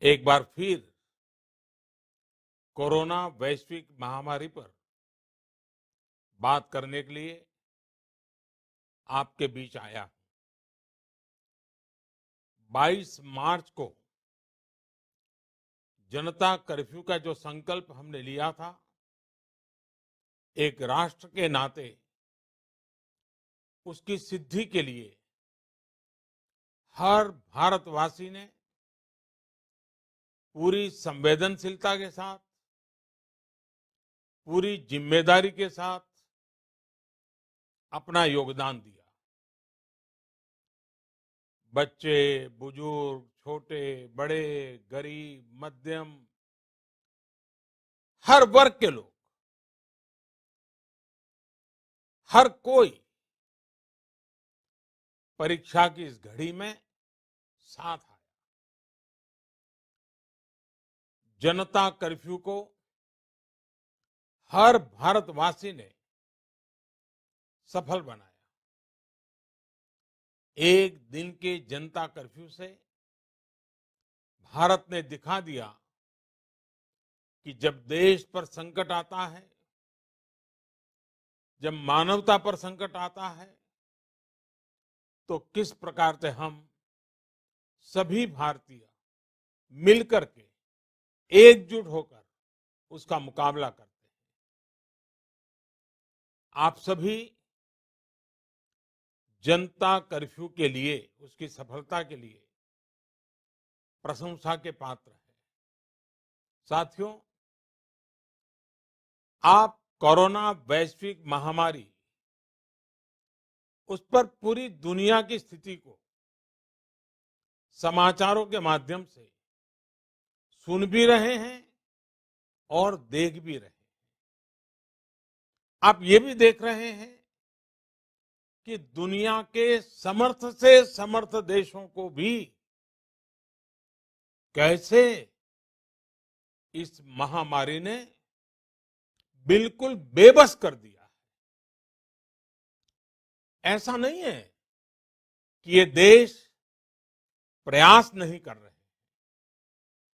एक बार फिर कोरोना वैश्विक महामारी पर बात करने के लिए आपके बीच आया हूं। 22 मार्च को जनता कर्फ्यू का जो संकल्प हमने लिया था, एक राष्ट्र के नाते उसकी सिद्धि के लिए हर भारतवासी ने पूरी संवेदनशीलता के साथ, पूरी जिम्मेदारी के साथ अपना योगदान दिया। बच्चे, बुजुर्ग, छोटे, बड़े, गरीब, मध्यम, हर वर्ग के लोग, हर कोई परीक्षा की इस घड़ी में साथ आया। जनता कर्फ्यू को हर भारतवासी ने सफल बनाया। एक दिन के जनता कर्फ्यू से भारत ने दिखा दिया कि जब देश पर संकट आता है, जब मानवता पर संकट आता है, तो किस प्रकार से हम सभी भारतीय मिलकर के एकजुट होकर उसका मुकाबला करते हैं। आप सभी जनता कर्फ्यू के लिए, उसकी सफलता के लिए प्रशंसा के पात्र हैं। साथियों, आप कोरोना वैश्विक महामारी, उस पर पूरी दुनिया की स्थिति को समाचारों के माध्यम से सुन भी रहे हैं और देख भी रहे हैं। आप ये भी देख रहे हैं कि दुनिया के समर्थ से समर्थ देशों को भी कैसे इस महामारी ने बिल्कुल बेबस कर दिया है। ऐसा नहीं है कि ये देश प्रयास नहीं कर रहे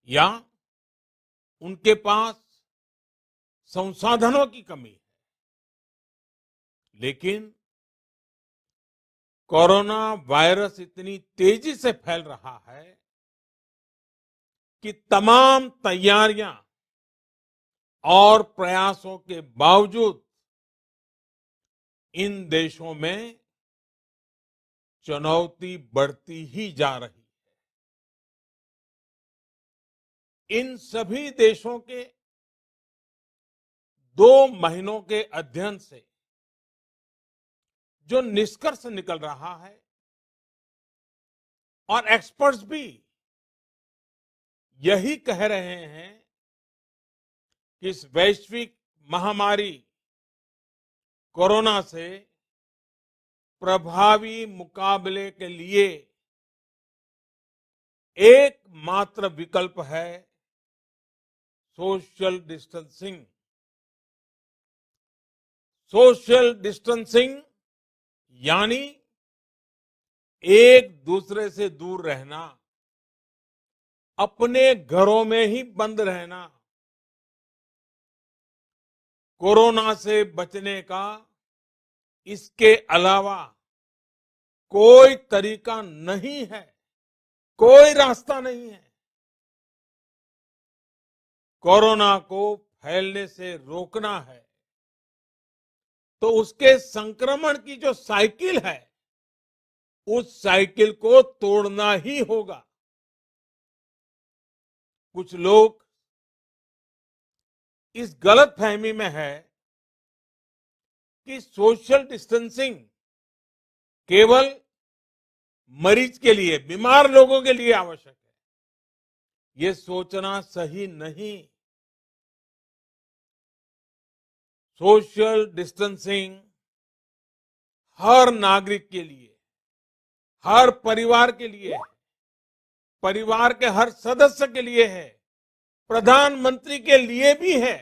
या उनके पास संसाधनों की कमी है, लेकिन कोरोना वायरस इतनी तेजी से फैल रहा है कि तमाम तैयारियां और प्रयासों के बावजूद इन देशों में चुनौती बढ़ती ही जा रही है। इन सभी देशों के 2 महीनों के अध्ययन से जो निष्कर्ष निकल रहा है, और एक्सपर्ट्स भी यही कह रहे हैं कि इस वैश्विक महामारी कोरोना से प्रभावी मुकाबले के लिए एकमात्र विकल्प है सोशल डिस्टेंसिंग। सोशल डिस्टेंसिंग यानी एक दूसरे से दूर रहना, अपने घरों में ही बंद रहना। कोरोना से बचने का इसके अलावा कोई तरीका नहीं है, कोई रास्ता नहीं है। कोरोना को फैलने से रोकना है तो उसके संक्रमण की जो साइकिल है, उस साइकिल को तोड़ना ही होगा। कुछ लोग इस गलतफहमी में है कि सोशल डिस्टेंसिंग केवल मरीज के लिए, बीमार लोगों के लिए आवश्यक है। ये सोचना सही नहीं। सोशल डिस्टेंसिंग हर नागरिक के लिए, हर परिवार के लिए है, परिवार के हर सदस्य के लिए है, प्रधानमंत्री के लिए भी है।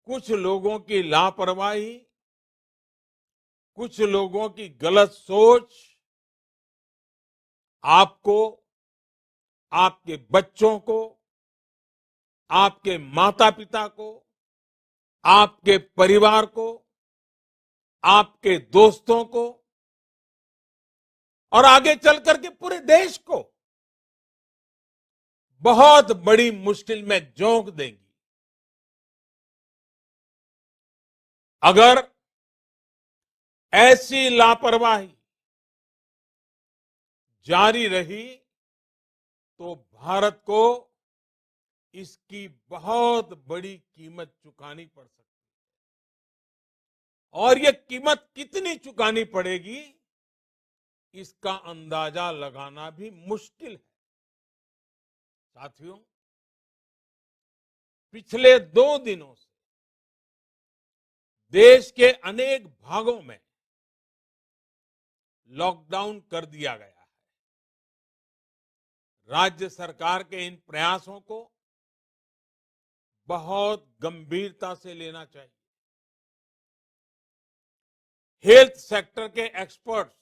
कुछ लोगों की लापरवाही, कुछ लोगों की गलत सोच आपको आपके बच्चों को, आपके माता पिता को, आपके परिवार को, आपके दोस्तों को और आगे चल करके पूरे देश को बहुत बड़ी मुश्किल में झोंक देंगी। अगर ऐसी लापरवाही जारी रही तो भारत को इसकी बहुत बड़ी कीमत चुकानी पड़ सकती है और ये कीमत कितनी चुकानी पड़ेगी इसका अंदाजा लगाना भी मुश्किल है। साथियों, पिछले 2 दिनों से देश के अनेक भागों में लॉकडाउन कर दिया गया है। राज्य सरकार के इन प्रयासों को बहुत गंभीरता से लेना चाहिए। हेल्थ सेक्टर के एक्सपर्ट्स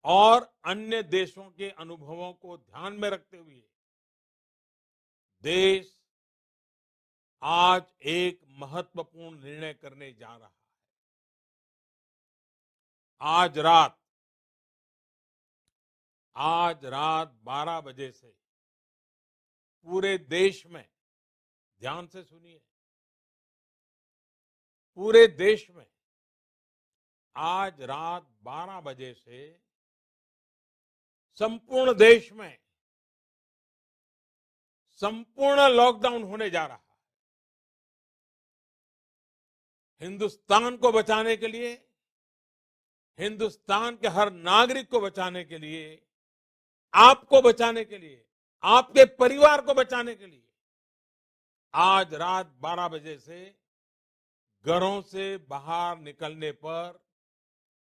और अन्य देशों के अनुभवों को ध्यान में रखते हुए देश आज एक महत्वपूर्ण निर्णय करने जा रहा है। आज रात 12 बजे से पूरे देश में, ध्यान से सुनिए, पूरे देश में आज रात 12 बजे से संपूर्ण देश में संपूर्ण लॉकडाउन होने जा रहा है। हिंदुस्तान को बचाने के लिए, हिंदुस्तान के हर नागरिक को बचाने के लिए, आपको बचाने के लिए, आपके परिवार को बचाने के लिए आज रात 12 बजे से घरों से बाहर निकलने पर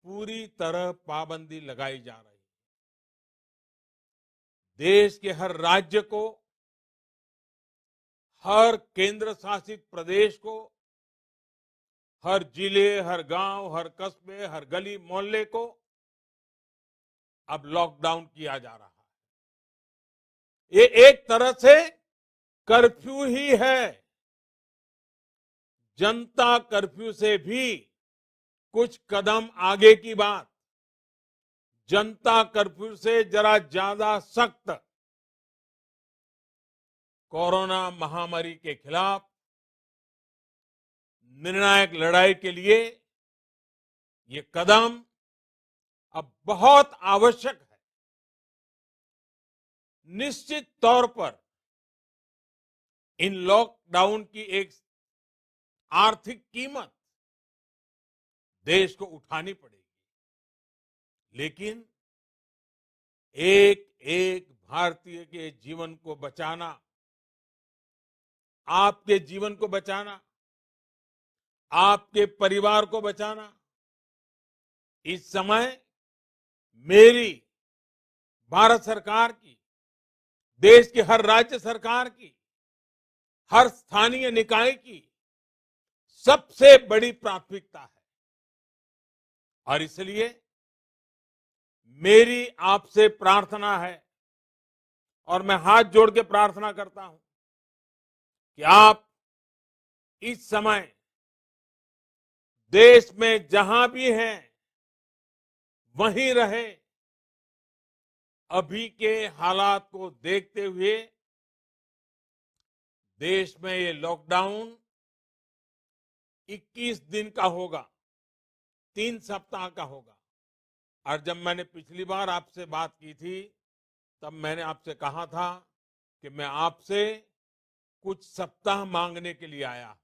पूरी तरह पाबंदी लगाई जा रही है। देश के हर राज्य को, हर केंद्र शासित प्रदेश को, हर जिले, हर गांव, हर कस्बे, हर गली मोहल्ले को अब लॉकडाउन किया जा रहा है। ये एक तरह से कर्फ्यू ही है। जनता कर्फ्यू से भी कुछ कदम आगे की बात। जनता कर्फ्यू से जरा ज्यादा सख्त कोरोना महामारी के खिलाफ निर्णायक लड़ाई के लिए ये कदम अब बहुत आवश्यक है। निश्चित तौर पर इन लॉकडाउन की एक आर्थिक कीमत देश को उठानी पड़ेगी, लेकिन एक एक भारतीय के जीवन को बचाना, आपके जीवन को बचाना, आपके परिवार को बचाना, इस समय मेरी, भारत सरकार की, देश की हर राज्य सरकार की, हर स्थानीय निकाय की सबसे बड़ी प्राथमिकता है। और इसलिए मेरी आपसे प्रार्थना है और मैं हाथ जोड़ के प्रार्थना करता हूं कि आप इस समय देश में जहां भी हैं वहीं रहे। अभी के हालात को देखते हुए देश में ये लॉकडाउन 21 दिन का होगा, 3 सप्ताह का होगा। और जब मैंने पिछली बार आपसे बात की थी तब मैंने आपसे कहा था कि मैं आपसे कुछ सप्ताह मांगने के लिए आया हूं।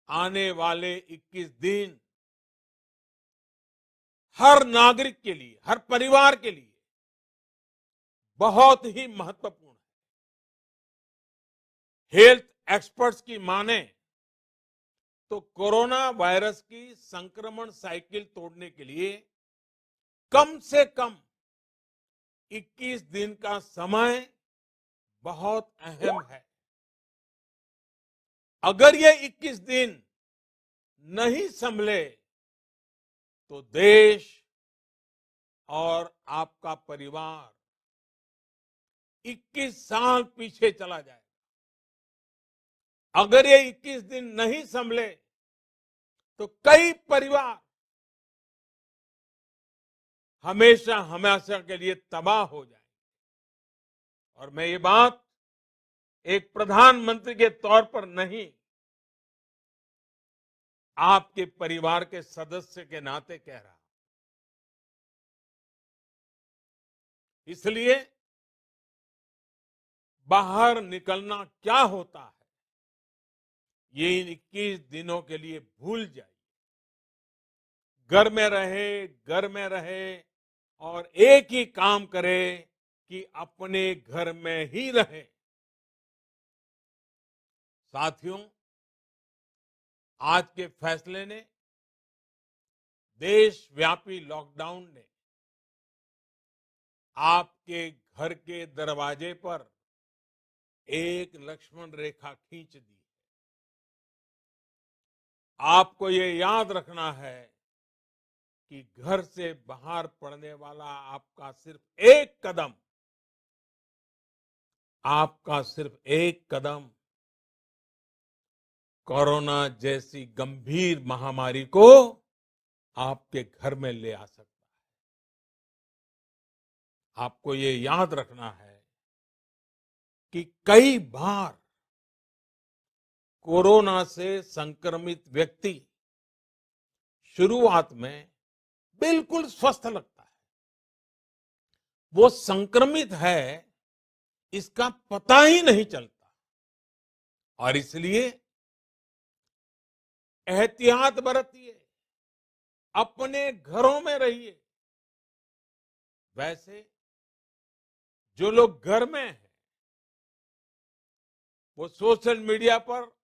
आने वाले 21 दिन हर नागरिक के लिए, हर परिवार के लिए बहुत ही महत्वपूर्ण है। हेल्थ एक्सपर्ट्स की माने तो कोरोना वायरस की संक्रमण साइकिल तोड़ने के लिए कम से कम 21 दिन का समय बहुत अहम है। अगर ये 21 दिन नहीं संभले तो देश और आपका परिवार 21 साल पीछे चला जाए। अगर ये 21 दिन नहीं संभले तो कई परिवार हमेशा हमेशा के लिए तबाह हो जाए। और मैं ये बात एक प्रधानमंत्री के तौर पर नहीं, आपके परिवार के सदस्य के नाते कह रहा हूं। इसलिए बाहर निकलना क्या होता है, ये इन 21 दिनों के लिए भूल जाइए। घर में रहे और एक ही काम करे कि अपने घर में ही रहे। साथियों, आज के फैसले ने, देशव्यापी लॉकडाउन ने आपके घर के दरवाजे पर एक लक्ष्मण रेखा खींच दी। आपको ये याद रखना है कि घर से बाहर पड़ने वाला आपका सिर्फ एक कदम कोरोना जैसी गंभीर महामारी को आपके घर में ले आ सकता है। आपको ये याद रखना है कि कई बार कोरोना से संक्रमित व्यक्ति शुरुआत में बिल्कुल स्वस्थ लगता है, वो संक्रमित है इसका पता ही नहीं चलता। और इसलिए एहतियात बरतिए, अपने घरों में रहिए। वैसे जो लोग घर में हैं, वो सोशल मीडिया पर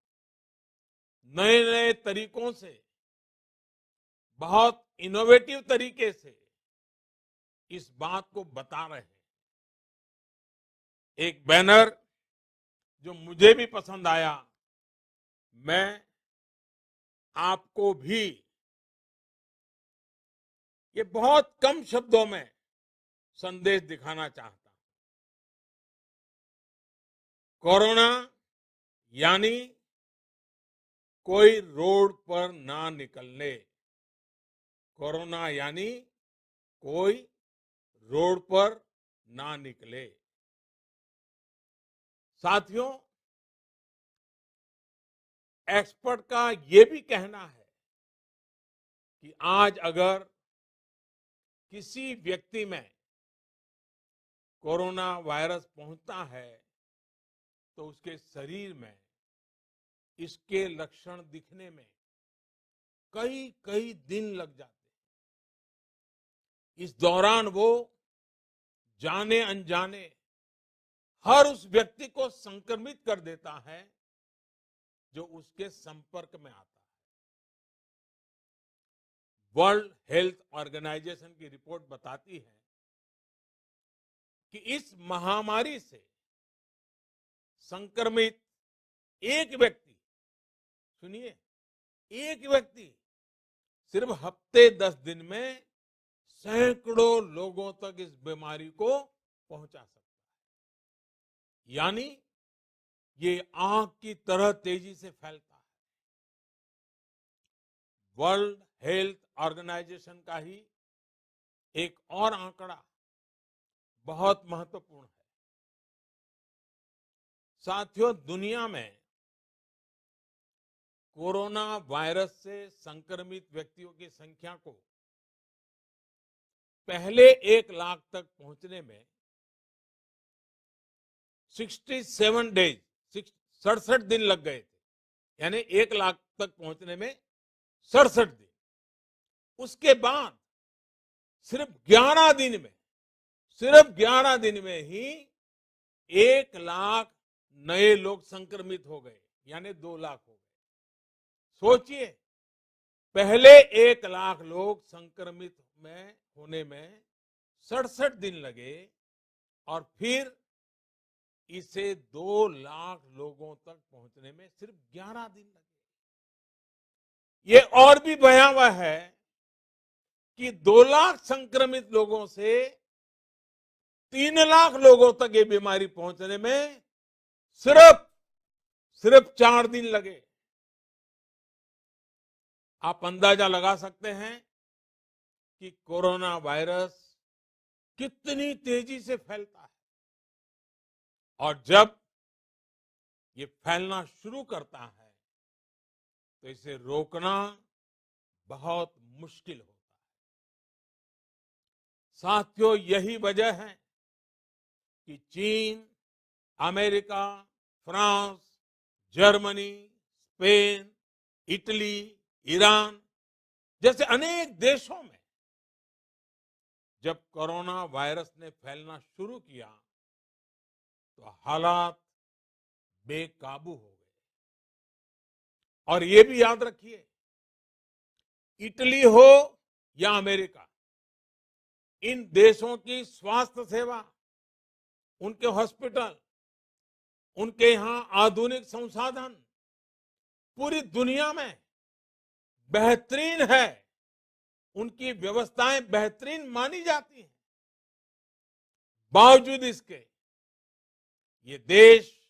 नए नए तरीकों से, बहुत इनोवेटिव तरीके से इस बात को बता रहे हैं। एक बैनर जो मुझे भी पसंद आया, मैं आपको भी ये बहुत कम शब्दों में संदेश दिखाना चाहता हूं। कोरोना यानी कोई रोड पर ना निकलने। कोरोना यानी कोई रोड पर ना निकले। साथियों, एक्सपर्ट का ये भी कहना है कि आज अगर किसी व्यक्ति में कोरोना वायरस पहुंचता है तो उसके शरीर में इसके लक्षण दिखने में कई कई दिन लग जाते हैं। इस दौरान वो जाने अनजाने हर उस व्यक्ति को संक्रमित कर देता है जो उसके संपर्क में आता है। वर्ल्ड हेल्थ ऑर्गेनाइजेशन की रिपोर्ट बताती है कि इस महामारी से संक्रमित एक व्यक्ति, सुनिए, एक व्यक्ति सिर्फ हफ्ते 10 दिन में सैकड़ों लोगों तक इस बीमारी को पहुंचा सकता है। यानी ये आग की तरह तेजी से फैलता है। वर्ल्ड हेल्थ ऑर्गेनाइजेशन का ही एक और आंकड़ा बहुत महत्वपूर्ण है। साथियों, दुनिया में कोरोना वायरस से संक्रमित व्यक्तियों की संख्या को पहले 1 लाख तक पहुंचने में 67 डेज, 67 दिन लग गए थे। यानी 1 लाख तक पहुंचने में 67 दिन। उसके बाद सिर्फ 11 दिन में ही 1 लाख नए लोग संक्रमित हो गए, यानी 2 लाख हो गए। सोचिए, पहले 1 लाख लोग संक्रमित में होने में 67 दिन लगे और फिर इसे 2 लाख लोगों तक पहुंचने में सिर्फ 11 दिन लगे। ये और भी भयावह है कि 2 लाख संक्रमित लोगों से 3 लाख लोगों तक ये बीमारी पहुंचने में सिर्फ सिर्फ 4 दिन लगे। आप अंदाजा लगा सकते हैं कि कोरोना वायरस कितनी तेजी से फैलता है और जब ये फैलना शुरू करता है तो इसे रोकना बहुत मुश्किल होता है। साथियों, यही वजह है कि चीन, America, France, Germany, Spain, Italy, Iran जैसे अनेक देशों में जब कोरोना वायरस ने फैलना शुरू किया तो हालात बेकाबू हो गए। और ये भी याद रखिए, इटली हो या अमेरिका, इन देशों की स्वास्थ्य सेवा, उनके हॉस्पिटल, उनके यहां आधुनिक संसाधन पूरी दुनिया में बेहतरीन है। उनकी व्यवस्थाएं बेहतरीन मानी जाती हैं। बावजूद इसके ये देश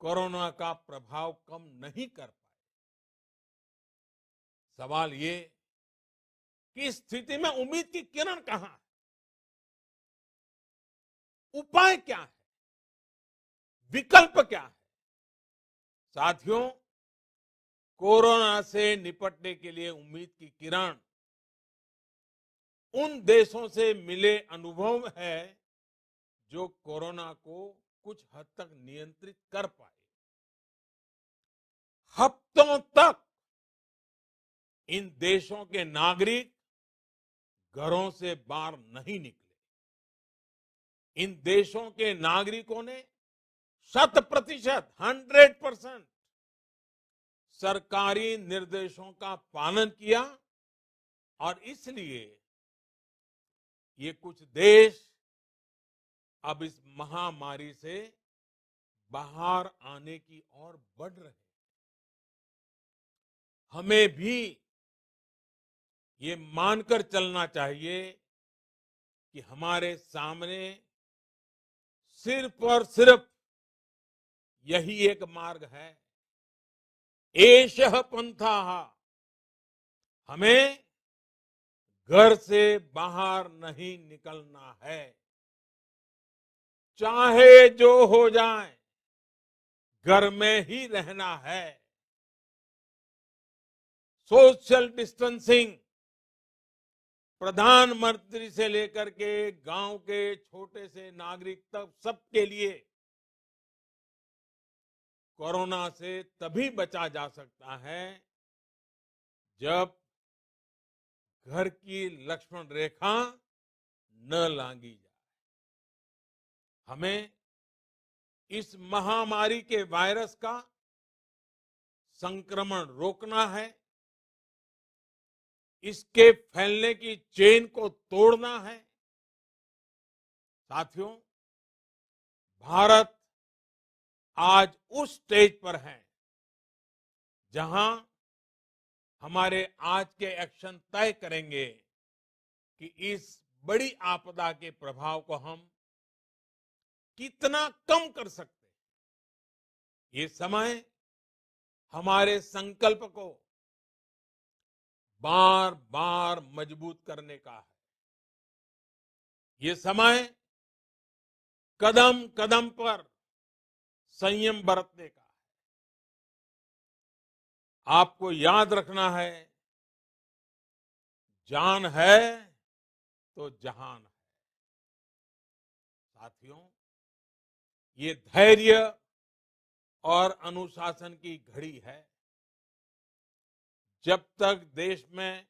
कोरोना का प्रभाव कम नहीं कर पाए। सवाल ये कि इस स्थिति में उम्मीद की किरण कहां है? उपाय क्या है? विकल्प क्या है? साथियों, कोरोना से निपटने के लिए उम्मीद की किरण उन देशों से मिले अनुभव है जो कोरोना को कुछ हद तक नियंत्रित कर पाए। हफ्तों तक इन देशों के नागरिक घरों से बाहर नहीं निकले। इन देशों के नागरिकों ने 100% सरकारी निर्देशों का पालन किया और इसलिए ये कुछ देश अब इस महामारी से बाहर आने की ओर बढ़ रहे हैं। हमें भी ये मानकर चलना चाहिए कि हमारे सामने सिर्फ और सिर्फ यही एक मार्ग है, एषः पंथाः। हमें घर से बाहर नहीं निकलना है, चाहे जो हो जाए घर में ही रहना है। सोशल डिस्टेंसिंग प्रधानमंत्री से लेकर के गांव के छोटे से नागरिक तक सबके लिए कोरोना से तभी बचा जा सकता है जब घर की लक्ष्मण रेखा न लांघी जाए। हमें इस महामारी के वायरस का संक्रमण रोकना है, इसके फैलने की चेन को तोड़ना है। साथियों, भारत आज उस स्टेज पर है जहां हमारे आज के एक्शन तय करेंगे कि इस बड़ी आपदा के प्रभाव को हम कितना कम कर सकते हैं। ये समय हमारे संकल्प को बार बार मजबूत करने का है। ये समय कदम कदम पर संयम बरतने का है। आपको याद रखना है, जान है तो जहान है। साथियों, ये धैर्य और अनुशासन की घड़ी है। जब तक देश में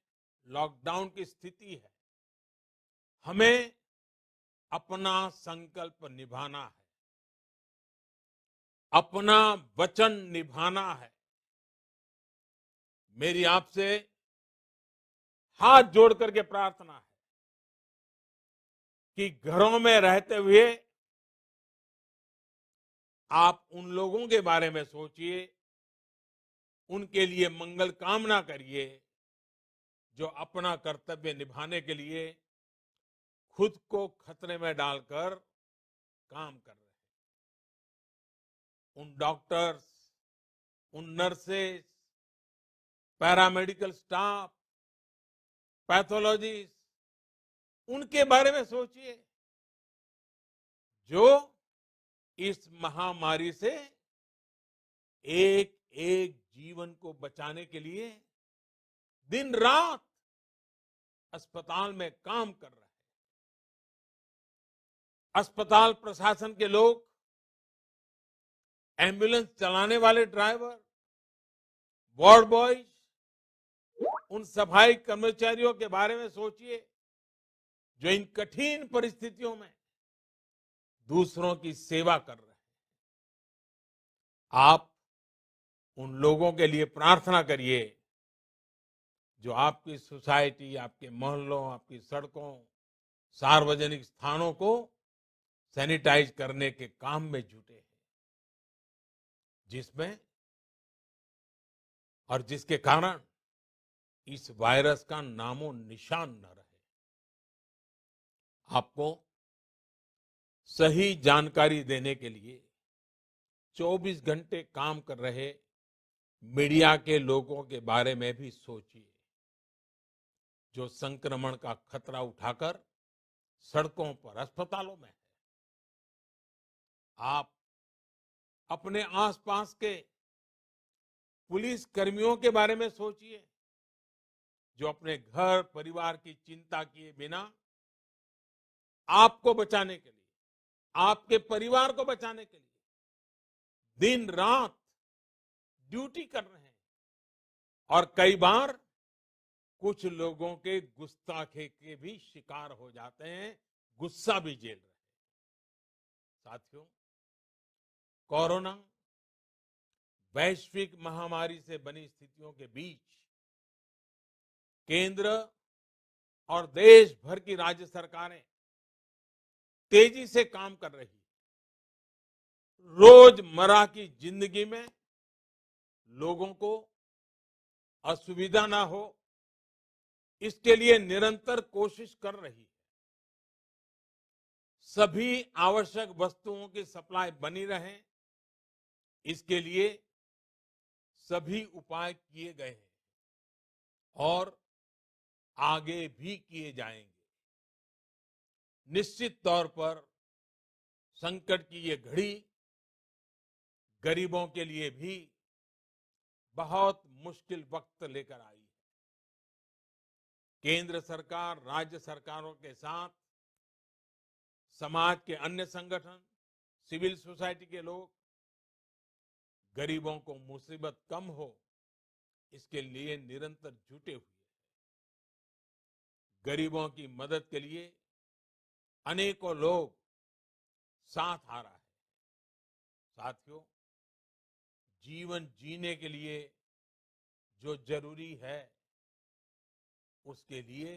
लॉकडाउन की स्थिति है, हमें अपना संकल्प निभाना है, अपना वचन निभाना है। मेरी आपसे हाथ जोड़ करके प्रार्थना है कि घरों में रहते हुए आप उन लोगों के बारे में सोचिए, उनके लिए मंगल कामना करिए जो अपना कर्तव्य निभाने के लिए खुद को खतरे में डालकर काम कर रहे हैं। उन डॉक्टर्स, उन नर्सेस, पैरामेडिकल स्टाफ, पैथोलॉजिस्ट, उनके बारे में सोचिए जो इस महामारी से एक एक जीवन को बचाने के लिए दिन रात अस्पताल में काम कर रहे हैं। अस्पताल प्रशासन के लोग, एम्बुलेंस चलाने वाले ड्राइवर, वार्ड बॉयज, उन सफाई कर्मचारियों के बारे में सोचिए जो इन कठिन परिस्थितियों में दूसरों की सेवा कर रहे हैं। आप उन लोगों के लिए प्रार्थना करिए जो आपकी सोसाइटी, आपके मोहल्लों, आपकी सड़कों, सार्वजनिक स्थानों को सैनिटाइज करने के काम में जुटे हैं, जिसमें और जिसके कारण इस वायरस का नामो निशान न रहे। आपको सही जानकारी देने के लिए 24 घंटे काम कर रहे मीडिया के लोगों के बारे में भी सोचिए जो संक्रमण का खतरा उठाकर सड़कों पर, अस्पतालों में है। आप अपने आसपास के पुलिस कर्मियों के बारे में सोचिए जो अपने घर परिवार की चिंता किए बिना आपको बचाने के लिए, आपके परिवार को बचाने के लिए दिन रात ड्यूटी कर रहे हैं और कई बार कुछ लोगों के गुस्ताखी के भी शिकार हो जाते हैं, गुस्सा भी झेल रहे हैं। साथियों, कोरोना वैश्विक महामारी से बनी स्थितियों के बीच केंद्र और देश भर की राज्य सरकारें तेजी से काम कर रही है। रोजमर्रा की जिंदगी में लोगों को असुविधा ना हो, इसके लिए निरंतर कोशिश कर रही है। सभी आवश्यक वस्तुओं की सप्लाई बनी रहे, इसके लिए सभी उपाय किए गए हैं और आगे भी किए जाएंगे। निश्चित तौर पर संकट की ये घड़ी गरीबों के लिए भी बहुत मुश्किल वक्त लेकर आई है। केंद्र सरकार, राज्य सरकारों के साथ समाज के अन्य संगठन, सिविल सोसाइटी के लोग गरीबों को मुसीबत कम हो, इसके लिए निरंतर जुटे हुए हैं। गरीबों की मदद के लिए अनेकों लोग साथ आ रहा है। साथियों, जीवन जीने के लिए जो जरूरी है, उसके लिए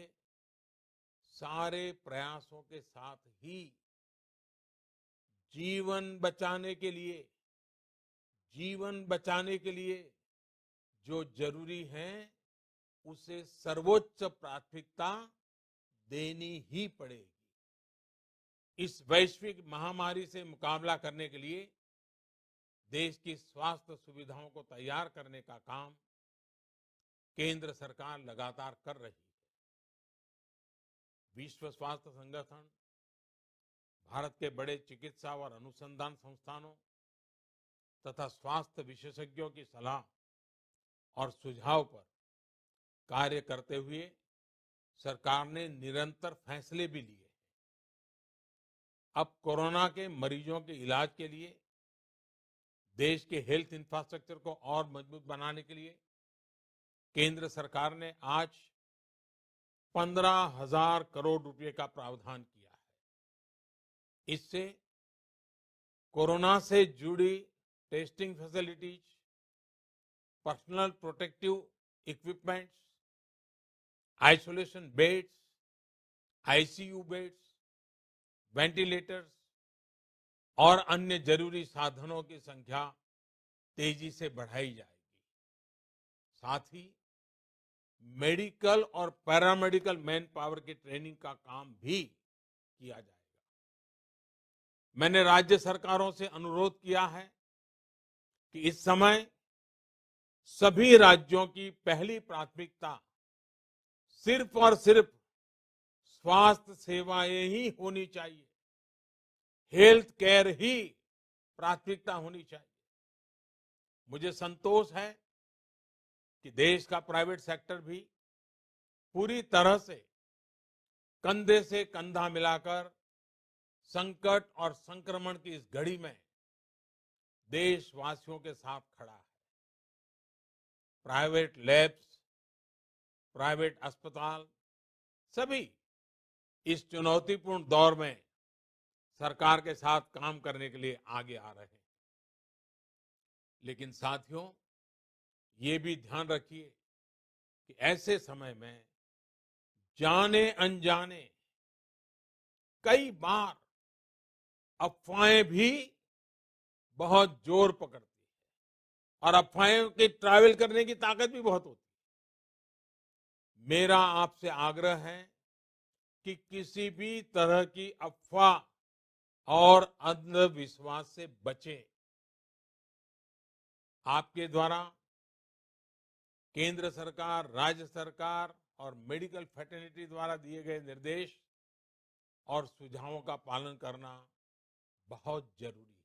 सारे प्रयासों के साथ ही जीवन बचाने के लिए जो जरूरी है, उसे सर्वोच्च प्राथमिकता देनी ही पड़ेगी। इस वैश्विक महामारी से मुकाबला करने के लिए देश की स्वास्थ्य सुविधाओं को तैयार करने का काम केंद्र सरकार लगातार कर रही है। विश्व स्वास्थ्य संगठन, भारत के बड़े चिकित्सा और अनुसंधान संस्थानों तथा स्वास्थ्य विशेषज्ञों की सलाह और सुझाव पर कार्य करते हुए सरकार ने निरंतर फैसले भी लिए। अब कोरोना के मरीजों के इलाज के लिए देश के हेल्थ इंफ्रास्ट्रक्चर को और मजबूत बनाने के लिए केंद्र सरकार ने आज 15,000 करोड़ रुपए का प्रावधान किया है। इससे कोरोना से जुड़ी testing facilities, personal protective equipments, isolation beds, ICU beds, ventilators और अन्य जरूरी साधनों की संख्या तेजी से बढ़ाई जाएगी। साथ ही मेडिकल और पैरामेडिकल मैन पावर की ट्रेनिंग का काम भी किया जाएगा। मैंने राज्य सरकारों से अनुरोध किया है कि इस समय सभी राज्यों की पहली प्राथमिकता सिर्फ और सिर्फ स्वास्थ्य सेवाएं ही होनी चाहिए, हेल्थ केयर ही प्राथमिकता होनी चाहिए। मुझे संतोष है कि देश का प्राइवेट सेक्टर भी पूरी तरह से कंधा मिलाकर संकट और संक्रमण की इस घड़ी में देशवासियों के साथ खड़ा है। प्राइवेट लैब्स, प्राइवेट अस्पताल सभी इस चुनौतीपूर्ण दौर में सरकार के साथ काम करने के लिए आगे आ रहे हैं। लेकिन साथियों, ये भी ध्यान रखिए कि ऐसे समय में जाने अनजाने कई बार अफवाहें भी बहुत जोर पकड़ती है और अफवाहें की ट्रैवल करने की ताकत भी बहुत होती है। मेरा आपसे आग्रह है कि किसी भी तरह की अफवाह और अंधविश्वास से बचें। आपके द्वारा केंद्र सरकार, राज्य सरकार और मेडिकल फैटर्निटी द्वारा दिए गए निर्देश और सुझावों का पालन करना बहुत जरूरी है।